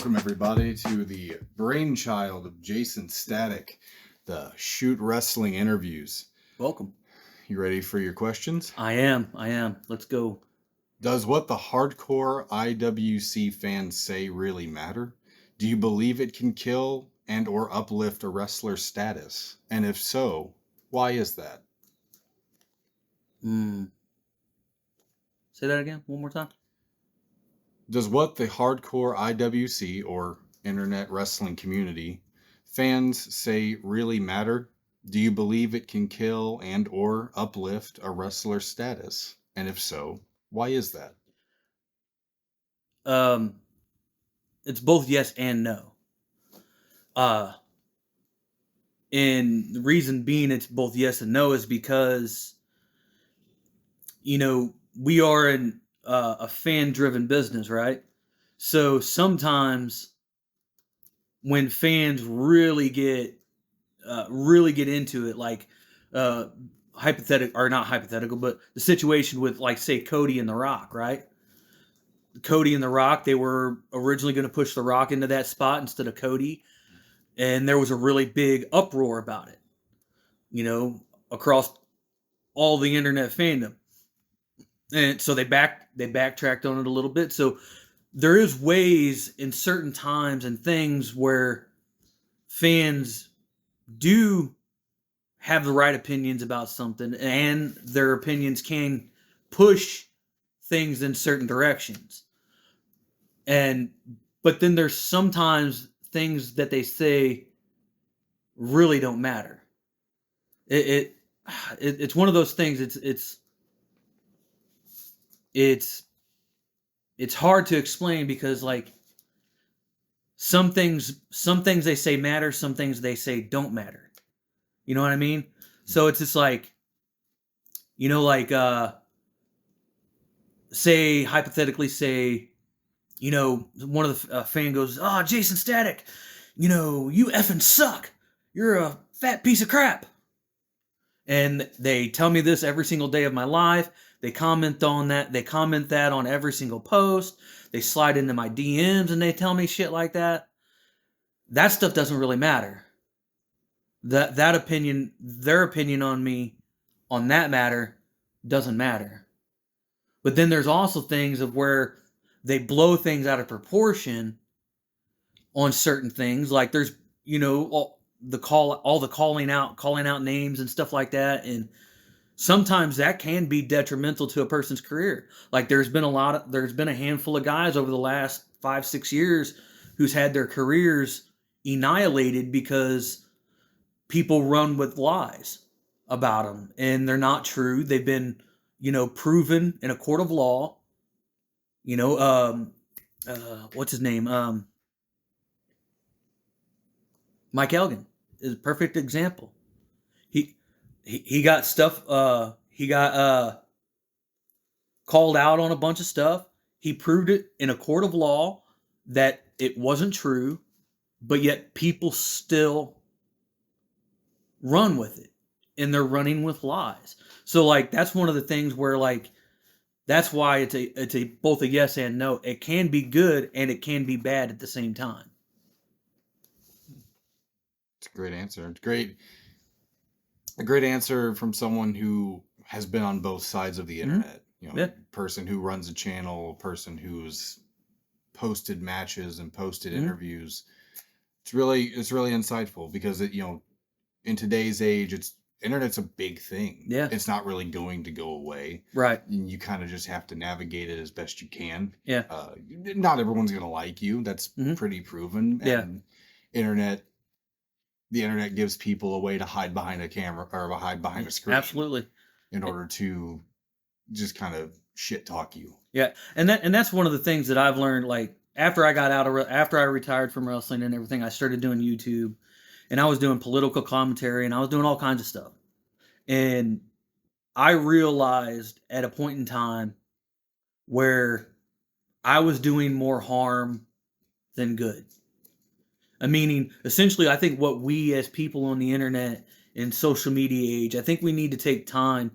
Welcome, everybody, to the brainchild of Jaysin Static, the Shoot Wrestling Interviews. Welcome. You ready for your questions? I am. Let's go. Does what the hardcore IWC fans say really matter? Do you believe it can kill and or uplift a wrestler's status? And if so, why is that? Say that again, one more time. Does what the hardcore IWC, or internet wrestling community, fans say really matter? Do you believe it can kill and or uplift a wrestler's status? And if so, why is that? It's both yes and no. And the reason being it's both yes and no is because, we are in a fan-driven business, right? So sometimes when fans really get into it, like not hypothetical, but the situation with, like, say, Cody and The Rock, right? Cody and The Rock, they were originally going to push The Rock into that spot instead of Cody, and there was a really big uproar about it, across all the internet fandom. And so they backtracked on it a little bit. So there is ways in certain times and things where fans do have the right opinions about something, and their opinions can push things in certain directions. But then there's sometimes things that they say really don't matter. It's one of those things. It's hard to explain because, like, some things they say matter, some things they say don't matter. You know what I mean? So it's just like, say, hypothetically, one of the fan goes, "Oh, Jaysin Static, you effing suck. You're a fat piece of crap." And they tell me this every single day of my life. They comment on that. They comment that on every single post. They slide into my DMs and they tell me shit like that. That stuff doesn't really matter. That opinion, their opinion on me, on that matter, doesn't matter. But then there's also things of where they blow things out of proportion on certain things. Like there's, all the calling out names and stuff like that. And sometimes that can be detrimental to a person's career. Like there's been a handful of guys over the last 5-6 years who's had their careers annihilated because people run with lies about them and they're not true. They've been, proven in a court of law. What's his name? Mike Elgin is a perfect example. He got stuff. He got called out on a bunch of stuff. He proved it in a court of law that it wasn't true, but yet people still run with it, and they're running with lies. So, like, that's one of the things where, like, that's why it's a both a yes and no. It can be good and it can be bad at the same time. It's a great answer. It's great. A great answer from someone who has been on both sides of the internet. Person who runs a channel, person who's posted matches and posted interviews. It's really insightful because in today's age, internet's a big thing. Yeah. It's not really going to go away. Right. And you kind of just have to navigate it as best you can. Yeah. Not everyone's going to like you. That's pretty proven. Yeah. And the internet gives people a way to hide behind a camera or hide behind a screen. Absolutely. In order to just kind of shit talk you. Yeah. And that's one of the things that I've learned, like, after I retired from wrestling and everything, I started doing YouTube, and I was doing political commentary and I was doing all kinds of stuff. And I realized at a point in time where I was doing more harm than good. Meaning, essentially, I think what we as people on the internet and social media age, I think we need to take time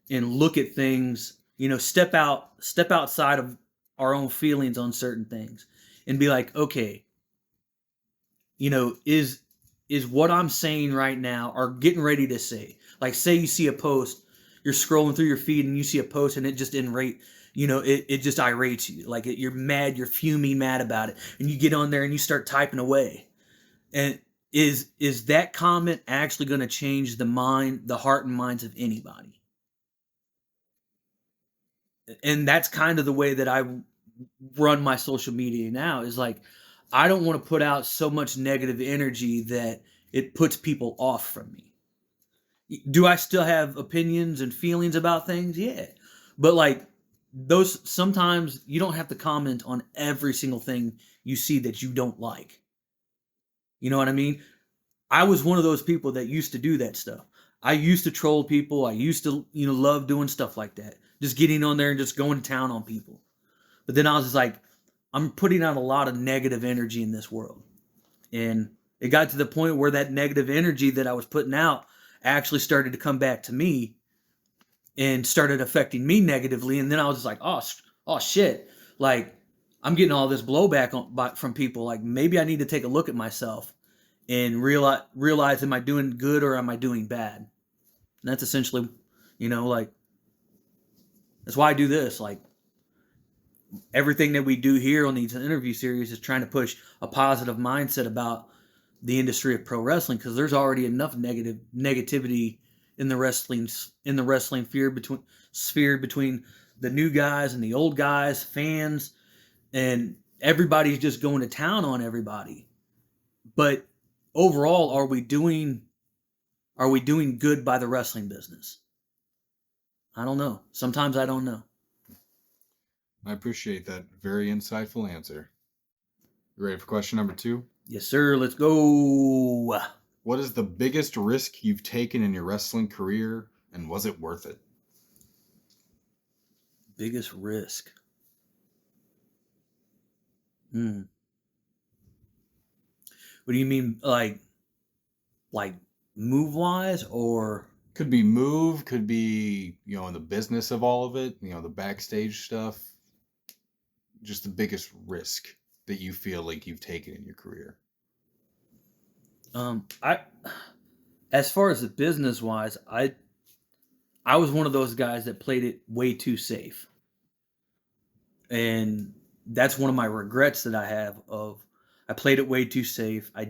and look at things, step outside of our own feelings on certain things and be like, okay, is what I'm saying right now or getting ready to say. Like, say you see a post, you're scrolling through your feed and you see a post and it just it just irates you. Like, you're mad, you're fuming mad about it, and you get on there and you start typing away. And is that comment actually going to change the heart and minds of anybody? And that's kind of the way that I run my social media now, is like, I don't want to put out so much negative energy that it puts people off from me. Do I still have opinions and feelings about things? Yeah. But like, those, sometimes you don't have to comment on every single thing you see that you don't like. You know what I mean? I was one of those people that used to do that stuff. I used to troll people. I used to, love doing stuff like that. Just getting on there and just going to town on people. But then I was just like, I'm putting out a lot of negative energy in this world. And it got to the point where that negative energy that I was putting out actually started to come back to me and started affecting me negatively. And then I was just like, oh shit. Like, I'm getting all this blowback from people. Like, maybe I need to take a look at myself and realize, am I doing good or am I doing bad? And that's essentially, like, that's why I do this. Like, everything that we do here on these interview series is trying to push a positive mindset about the industry of pro wrestling, because there's already enough negativity in the wrestling sphere between the new guys and the old guys, fans, and everybody's just going to town on everybody. But overall, are we doing good by the wrestling business? I don't know. Sometimes I don't know. I appreciate that very insightful answer. You ready for question number 2? Yes, sir. Let's go. What is the biggest risk you've taken in your wrestling career, and was it worth it? Biggest risk. What do you mean, like move wise, or? Could be move, could be, in the business of all of it, the backstage stuff. Just the biggest risk that you feel like you've taken in your career. As far as the business wise, I was one of those guys that played it way too safe. And that's one of my regrets that I have I played it way too safe. I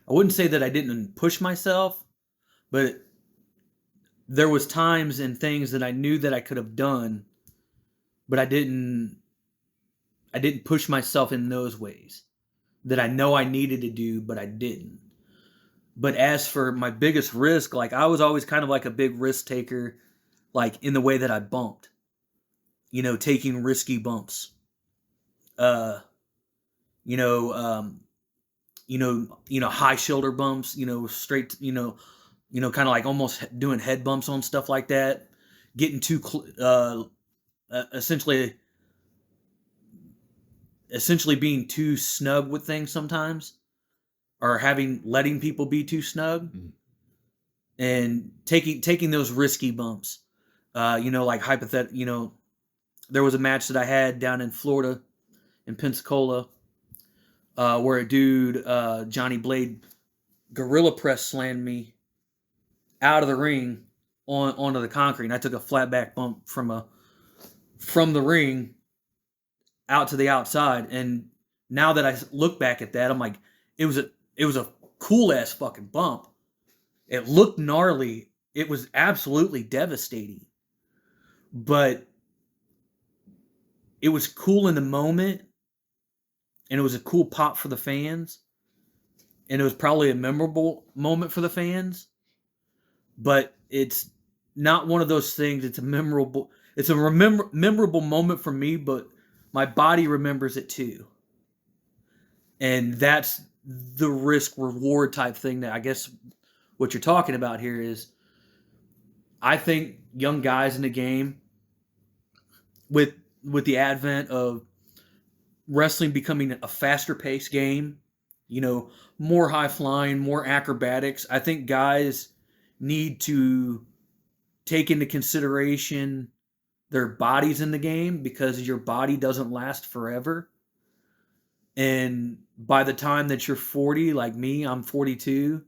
wouldn't say that I didn't push myself, but there was times and things that I knew that I could have done, but I didn't push myself in those ways that I know I needed to do, but I didn't. But as for my biggest risk, like, I was always kind of like a big risk taker, like in the way that I bumped, taking risky bumps, high shoulder bumps, straight, kind of like almost doing head bumps on stuff like that, getting too, essentially being too snug with things sometimes, or letting people be too snug, and taking those risky bumps, like hypothetical, there was a match that I had down in Florida, in Pensacola, where a dude, Johnny Blade, gorilla press slammed me out of the ring onto the concrete, and I took a flat back bump from the ring out to the outside. And now that I look back at that, I'm like, it was a cool ass fucking bump. It looked gnarly. It was absolutely devastating, but it was cool in the moment, and it was a cool pop for the fans, and it was probably a memorable moment for the fans. But it's not one of those things. It's a memorable moment for me, but my body remembers it too. And that's the risk reward type thing that I guess what you're talking about here is, I think young guys in the game, with the advent of wrestling becoming a faster paced game, more high flying, more acrobatics, I think guys need to take into consideration their bodies in the game, because your body doesn't last forever. And by the time that you're 40, like me, I'm 42,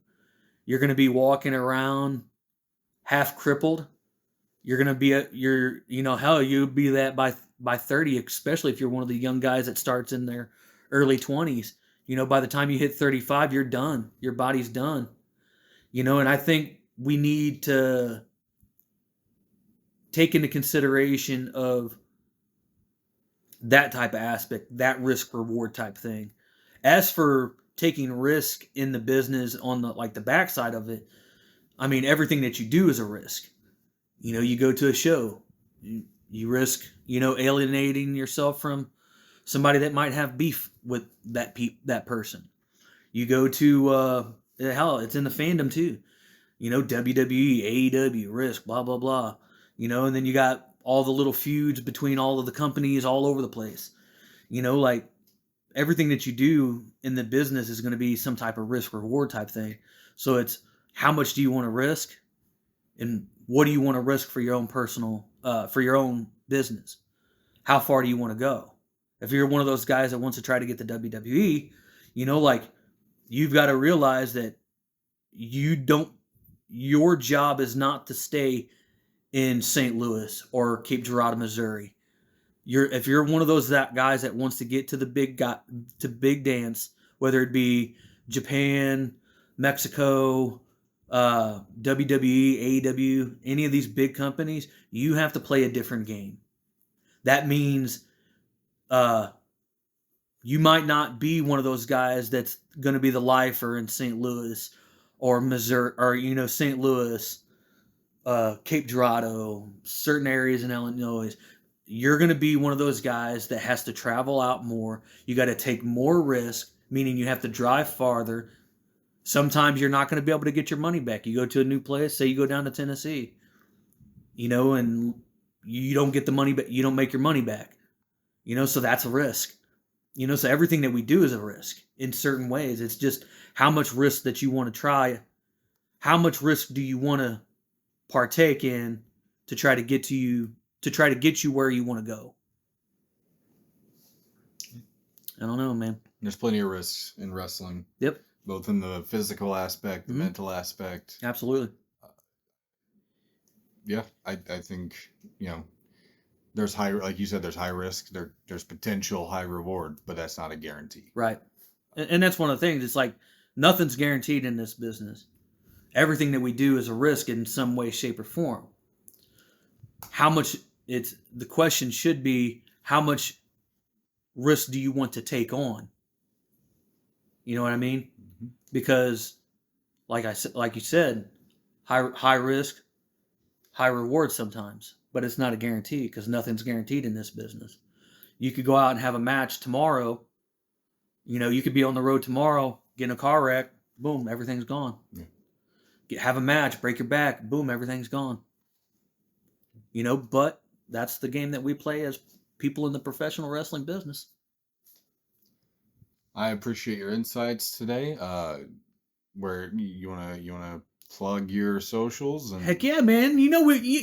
you're going to be walking around half crippled. You're going to be hell, you'll be that by 30, especially if you're one of the young guys that starts in their early 20s. By the time you hit 35, you're done. Your body's done. And I think we need to take into consideration of that type of aspect, that risk reward type thing. As for taking risk in the business on the backside of it, I mean, everything that you do is a risk. You go to a show, you risk, alienating yourself from somebody that might have beef with that person. You go to hell, it's in the fandom too. WWE, AEW, risk, blah blah blah. And then you got all the little feuds between all of the companies all over the place. Everything that you do in the business is going to be some type of risk reward type thing. So it's how much do you want to risk, and what do you want to risk for your own personal, for your own business? How far do you want to go? If you're one of those guys that wants to try to get the WWE, you've got to realize that your job is not to stay in St. Louis or Cape Girardeau, Missouri. If you're one of those guys that wants to get to the big dance, whether it be Japan, Mexico, WWE, AEW, any of these big companies, you have to play a different game. That means you might not be one of those guys that's going to be the lifer in St. Louis or Missouri, or St. Louis, Cape Girardeau, certain areas in Illinois. You're going to be one of those guys that has to travel out more. You got to take more risk, meaning you have to drive farther. Sometimes you're not going to be able to get your money back. You go to a new place, say you go down to Tennessee, and you don't get the money back. You don't make your money back, so that's a risk. So everything that we do is a risk in certain ways. It's just how much risk that you want to try. How much risk do you want to partake in to try to get you where you want to go? I don't know, man. There's plenty of risks in wrestling. Yep. Both in the physical aspect, the mental aspect. Absolutely. Yeah, I think, there's like you said, there's high risk, there's potential high reward, but that's not a guarantee. Right. And that's one of the things. It's like nothing's guaranteed in this business. Everything that we do is a risk in some way, shape, or form. The question should be, how much risk do you want to take on? You know what I mean? Mm-hmm. Because, like you said, high risk, high reward sometimes, but it's not a guarantee, because nothing's guaranteed in this business. You could go out and have a match tomorrow. You could be on the road tomorrow, get in a car wreck, boom, everything's gone. Yeah. Have a match, break your back, boom, everything's gone. But that's the game that we play as people in the professional wrestling business. I appreciate your insights today. Where you wanna plug your socials? Heck yeah, man!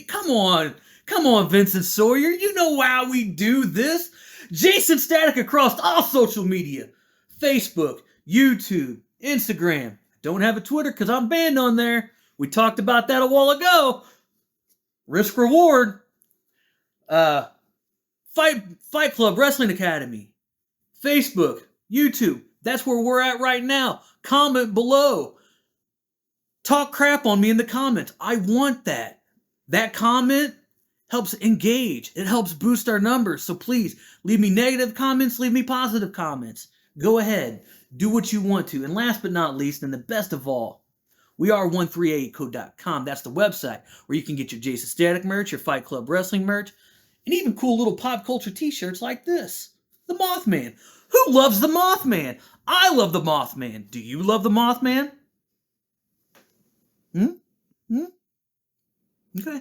Come on, Vincent Sawyer. You know how we do this. Jaysin Static across all social media: Facebook, YouTube, Instagram. Don't have a Twitter because I'm banned on there. We talked about that a while ago. Risk reward. Fight Club Wrestling Academy. Facebook, YouTube. That's where we're at right now. Comment below. Talk crap on me in the comments. I want that. That comment helps engage. It helps boost our numbers. So please, leave me negative comments. Leave me positive comments. Go ahead. Do what you want to. And last but not least, and the best of all, we are 138co.com. That's the website where you can get your Jaysin Static merch, your Fight Club Wrestling merch, and even cool little pop culture t-shirts like this. The Mothman. Who loves the Mothman? I love the Mothman. Do you love the Mothman? Okay.